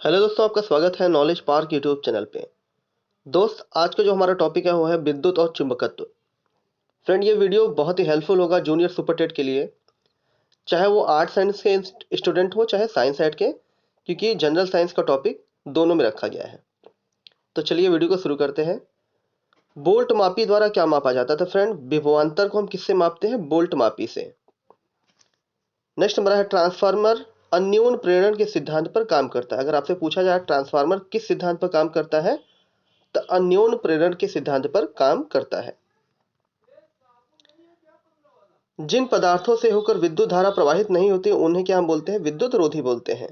Hello दोस्तों, आपका स्वागत है नॉलेज पार्क यूट्यूब चैनल पे। दोस्त, आज का जो हमारा टॉपिक है वो है विद्युत और चुंबकत्व। फ्रेंड, ये वीडियो बहुत ही हेल्पफुल होगा जूनियर सुपर टेट के लिए, चाहे वो आर्ट साइंस के स्टूडेंट हो चाहे साइंस साइड के, क्योंकि जनरल साइंस का टॉपिक दोनों में रखा गया है। तो चलिए वीडियो को शुरू करते हैं। बोल्ट मापी द्वारा क्या मापा जाता है? तो फ्रेंड, विभवांतर को हम किससे मापते हैं? बोल्ट मापी से। नेक्स्ट हमारा है ट्रांसफार्मर अन्योन प्रेरण के सिद्धांत पर काम करता है। अगर आपसे पूछा जाए ट्रांसफार्मर किस सिद्धांत पर काम करता है, तो अन्योन प्रेरण के सिद्धांत पर काम करता है। जिन पदार्थों से होकर विद्युत धारा प्रवाहित नहीं होती उन्हें क्या हम बोलते हैं? विद्युत रोधी बोलते हैं,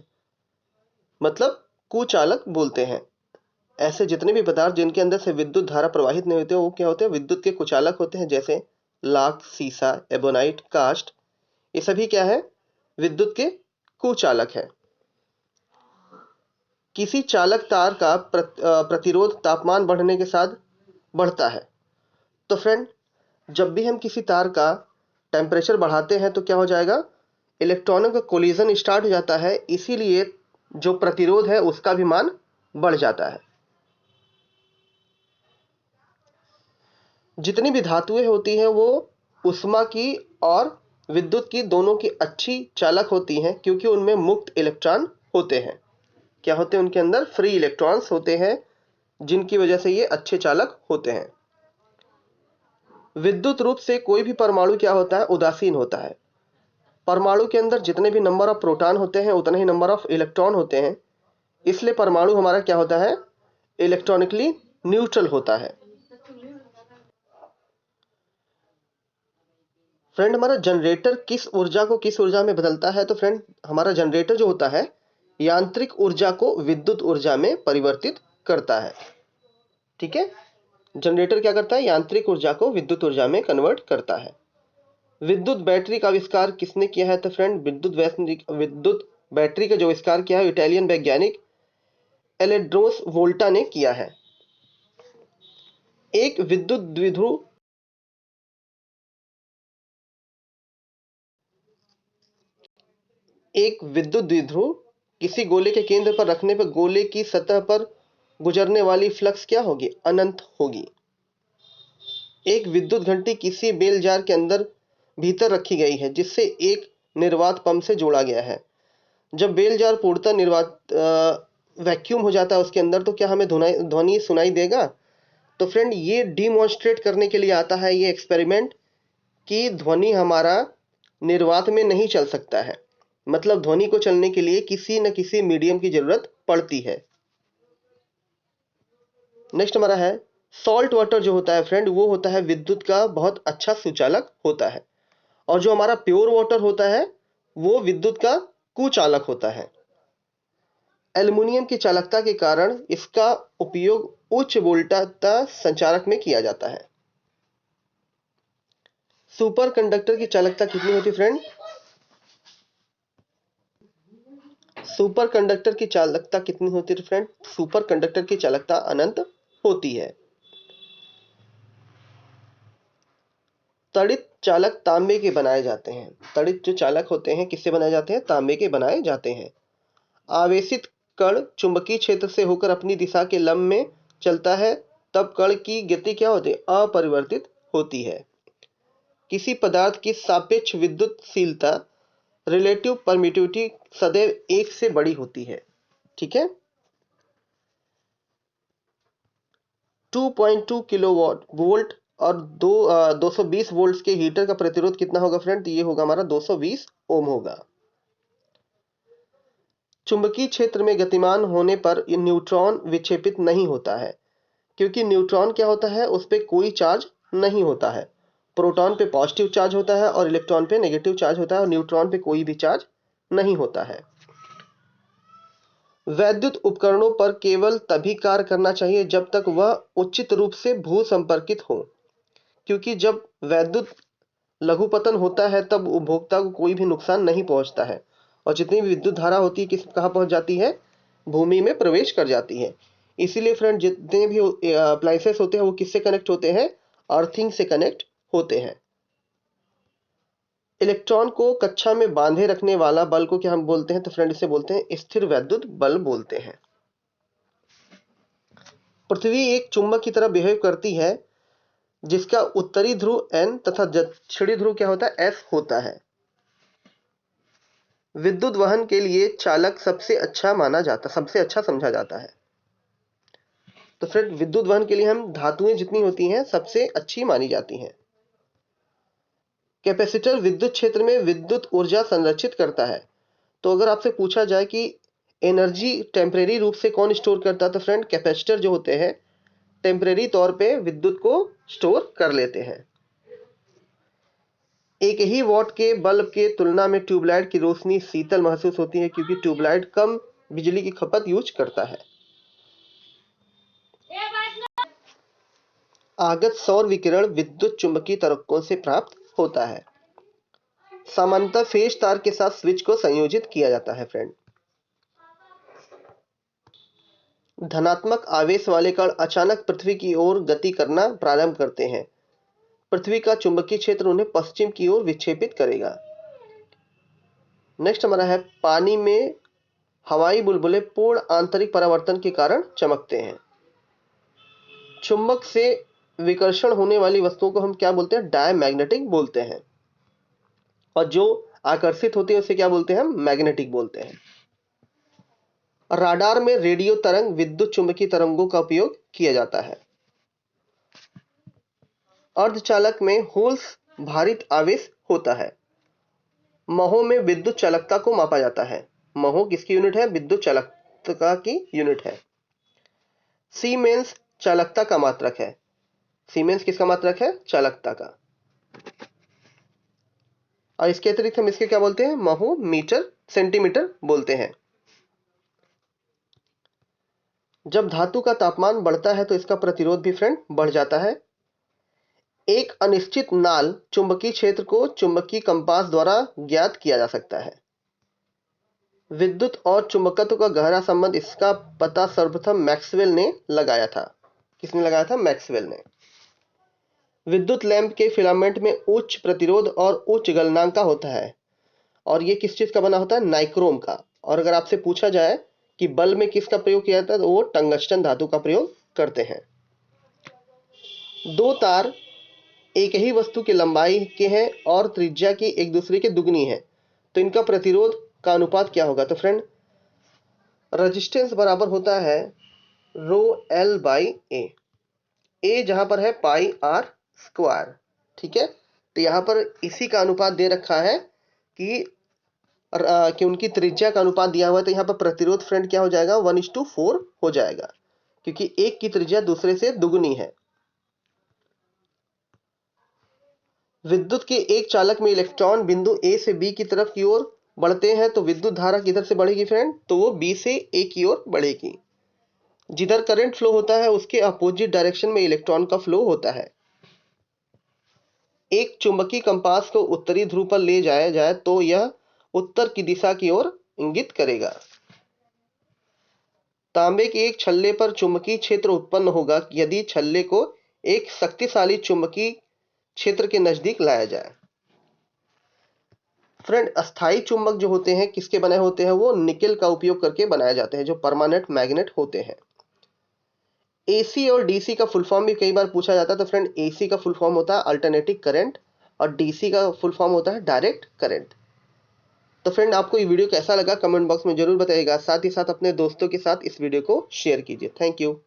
मतलब कुचालक बोलते हैं। ऐसे जितने भी पदार्थ जिनके अंदर से विद्युत धारा प्रवाहित नहीं होते वो क्या होते हैं? विद्युत के कुचालक होते हैं। जैसे लाख, सीसा, एबोनाइट, कास्ट, ये सभी क्या है? विद्युत के कुचालक है। किसी चालक तार का प्रतिरोध तापमान बढ़ने के साथ बढ़ता है। तो फ्रेंड, जब भी हम किसी तार का टेम्परेचर बढ़ाते हैं तो क्या हो जाएगा? इलेक्ट्रॉनों का कोलिजन स्टार्ट हो जाता है, इसीलिए जो प्रतिरोध है उसका भी मान बढ़ जाता है। जितनी भी धातुएं होती हैं वो उष्मा की और विद्युत की दोनों की अच्छी चालक होती हैं, क्योंकि उनमें मुक्त इलेक्ट्रॉन होते हैं। क्या होते हैं? उनके अंदर फ्री इलेक्ट्रॉन्स होते हैं, जिनकी वजह से ये अच्छे चालक होते हैं। विद्युत रूप से कोई भी परमाणु क्या होता है? उदासीन होता है। परमाणु के अंदर जितने भी नंबर ऑफ प्रोटॉन होते हैं उतने ही नंबर ऑफ इलेक्ट्रॉन होते हैं, इसलिए परमाणु हमारा क्या होता है? इलेक्ट्रॉनिकली न्यूट्रल होता है। फ्रेंड, हमारा जनरेटर किस ऊर्जा को किस ऊर्जा में बदलता है? तो फ्रेंड, हमारा जनरेटर जो होता है यांत्रिक ऊर्जा को विद्युत ऊर्जा में परिवर्तित करता है। ठीक है, जनरेटर क्या करता है? यांत्रिक ऊर्जा को विद्युत ऊर्जा में कन्वर्ट करता है। विद्युत बैटरी का आविष्कार किसने किया है? तो फ्रेंड, विद्युत बैटरी का जो आविष्कार किया है इटालियन वैज्ञानिक एलेड्रोस वोल्टा ने किया है। एक विद्युत द्विध्रुव एक विद्युत द्विध्रुव किसी गोले के केंद्र पर रखने पर गोले की सतह पर गुजरने वाली फ्लक्स क्या होगी? अनंत होगी। एक विद्युत घंटी किसी बेल जार के अंदर भीतर रखी गई है, जिससे एक निर्वात पंप से जोड़ा गया है। जब बेल जार पूर्णतः निर्वात वैक्यूम हो जाता है उसके अंदर, तो क्या हमें ध्वनि सुनाई देगा? तो फ्रेंड, ये डिमॉन्स्ट्रेट करने के लिए आता है ये एक्सपेरिमेंट कि ध्वनि हमारा निर्वात में नहीं चल सकता है, मतलब ध्वनि को चलने के लिए किसी न किसी मीडियम की जरूरत पड़ती है। नेक्स्ट हमारा है सॉल्ट वाटर जो होता है फ्रेंड, वो होता है विद्युत का बहुत अच्छा सुचालक होता है, और जो हमारा प्योर वाटर होता है वो विद्युत का कुचालक होता है। एल्युमिनियम की चालकता के कारण इसका उपयोग उच्च वोल्टता संचारक में किया जाता है। सुपर कंडक्टर की चालकता कितनी होती है फ्रेंड? सुपर कंडक्टर की चालकता कितनी होती है फ्रेंड? सुपर कंडक्टर की चालकता अनंत होती है। तड़ित चालक तांबे के बनाए जाते हैं। तड़ित जो चालक होते हैं किससे बनाए जाते हैं? तांबे के बनाए जाते हैं। आवेशित कण चुंबकीय क्षेत्र से होकर अपनी दिशा के लंब में चलता है, तब कण की गति क्या होती है? अपरिवर्तित होती है। किसी पदार्थ की सापेक्ष विद्युतशीलता रिलेटिव परमिटिविटी सदैव एक से बड़ी होती है। ठीक है, 2.2 किलोवाट वोल्ट और 220 वोल्ट के हीटर का प्रतिरोध कितना होगा फ्रेंड? तो ये होगा हमारा 220 ओम होगा। चुंबकीय क्षेत्र में गतिमान होने पर न्यूट्रॉन विक्षेपित नहीं होता है, क्योंकि न्यूट्रॉन क्या होता है? उस पर कोई चार्ज नहीं होता है। प्रोटॉन पे पॉजिटिव चार्ज होता है और इलेक्ट्रॉन पे नेगेटिव चार्ज होता है, और न्यूट्रॉन पे कोई भी चार्ज नहीं होता है। वैद्युत उपकरणों पर केवल तभी कार्य करना चाहिए जब तक वह उचित रूप से भू संपर्कित हो, क्योंकि जब वैद्युत लघुपतन होता है तब उपभोक्ता को कोई भी नुकसान नहीं पहुंचता है, और जितनी भी विद्युत धारा होती है कहाँ पहुंच जाती है? भूमि में प्रवेश कर जाती है। इसीलिए फ्रेंड, जितने भी अप्लायंसेस होते हैं वो किससे कनेक्ट होते हैं? अर्थिंग से कनेक्ट होते हैं। इलेक्ट्रॉन को कक्षा में बांधे रखने वाला बल को क्या हम बोलते हैं? तो फ्रेंड इसे बोलते हैं स्थिर वैद्युत बल बोलते हैं। पृथ्वी एक चुंबक की तरह बिहेव करती है जिसका उत्तरी ध्रुव N तथा दक्षिणी ध्रुव क्या होता है? S होता है। विद्युत वहन के लिए चालक सबसे अच्छा समझा जाता है। तो फ्रेंड विद्युत वहन के लिए हम धातुएं जितनी होती हैं सबसे अच्छी मानी जाती हैं। कैपेसिटर विद्युत क्षेत्र में विद्युत ऊर्जा संरक्षित करता है। तो अगर आपसे पूछा जाए कि एनर्जी टेम्परेरी रूप से कौन स्टोर करता है, तो फ्रेंड कैपेसिटर जो होते हैं टेम्परेरी तौर पे विद्युत को स्टोर कर लेते हैं। एक ही वॉट के बल्ब के तुलना में ट्यूबलाइट की रोशनी शीतल महसूस होती है क्योंकि ट्यूबलाइट कम बिजली की खपत यूज करता है। आगत सौर विकिरण विद्युत चुंबकीय तरंगों से प्राप्त होता है। सामान्यतः फेज तार के साथ स्विच को संयोजित किया जाता है। फ्रेंड धनात्मक आवेश वाले कण अचानक पृथ्वी की ओर गति करना प्रारंभ करते हैं। पृथ्वी का चुंबकीय क्षेत्र उन्हें पश्चिम की ओर विक्षेपित करेगा। नेक्स्ट हमारा है पानी में हवाई बुलबुले पूर्ण आंतरिक परावर्तन के कारण चमकते हैं। चुंबक से विकर्षण होने वाली वस्तुओं को हम क्या बोलते हैं? डायमैग्नेटिक बोलते हैं। और जो आकर्षित होते हैं उसे क्या बोलते हैं? हम मैग्नेटिक बोलते हैं। राडार में रेडियो तरंग विद्युत चुंबकीय तरंगों का उपयोग किया जाता है। अर्धचालक में होल्स भारित आवेश होता है। महों में विद्युत चालकता को मापा जाता है। महो किसकी यूनिट है? विद्युत चालकता की यूनिट है। सीमेंस चालकता का मात्रक है। सीमेंस किसका मात्रक है? चालकता का। और इसके अतिरिक्त हम इसके क्या बोलते हैं? महो, मीटर, सेंटीमीटर बोलते हैं। जब धातु का तापमान बढ़ता है तो इसका प्रतिरोध भी फ्रेंड बढ़ जाता है। एक अनिश्चित नाल चुंबकीय क्षेत्र को चुंबकीय कंपास द्वारा ज्ञात किया जा सकता है। विद्युत और चुंबकत्व का गहरा संबंध, इसका पता सर्वप्रथम मैक्सवेल ने लगाया था। किसने लगाया था? मैक्सवेल ने। विद्युत लैंप के फिलामेंट में उच्च प्रतिरोध और उच्च गलनांक का होता है और ये किस चीज का बना होता है? नाइक्रोम का। और अगर आपसे पूछा जाए कि बल्ब में किसका प्रयोग किया जाता है तो वो टंगस्टन धातु का प्रयोग करते हैं। दो तार एक ही वस्तु की लंबाई के हैं और त्रिज्या की एक दूसरे के दुगनी है तो इनका प्रतिरोध का अनुपात क्या होगा? तो फ्रेंड रेजिस्टेंस बराबर होता है रो एल बाई ए। ए जहां पर है पाई आर स्क्वायर। ठीक है, तो यहां पर इसी का अनुपात दे रखा है कि उनकी त्रिज्या का अनुपात दिया हुआ है तो यहाँ पर प्रतिरोध फ्रेंड क्या हो जाएगा? 1:4 हो जाएगा क्योंकि एक की त्रिज्या दूसरे से दुगनी है। विद्युत के एक चालक में इलेक्ट्रॉन बिंदु ए से बी की तरफ की ओर बढ़ते हैं तो विद्युत धारा किधर से बढ़ेगी फ्रेंड? तो वो बी से ए की ओर बढ़ेगी। जिधर करंट फ्लो होता है उसके अपोजिट डायरेक्शन में इलेक्ट्रॉन का फ्लो होता है। एक चुंबकीय कंपास को उत्तरी ध्रुव पर ले जाया जाए तो यह उत्तर की दिशा की ओर इंगित करेगा। तांबे के एक छल्ले पर चुंबकीय क्षेत्र उत्पन्न होगा यदि छल्ले को एक शक्तिशाली चुंबकीय क्षेत्र के नजदीक लाया जाए। फ्रेंड अस्थाई चुंबक जो होते हैं किसके बने होते हैं? वो निकेल का उपयोग करके बनाए जाते हैं जो परमानेंट मैग्नेट होते हैं। एसी और डीसी का फुल फॉर्म भी कई बार पूछा जाता है। तो फ्रेंड एसी का फुल फॉर्म होता है अल्टरनेटिंग करंट और डीसी का फुल फॉर्म होता है डायरेक्ट करंट। तो फ्रेंड आपको ये वीडियो कैसा लगा कमेंट बॉक्स में जरूर बताइएगा। साथ ही साथ अपने दोस्तों के साथ इस वीडियो को शेयर कीजिए। Thank you.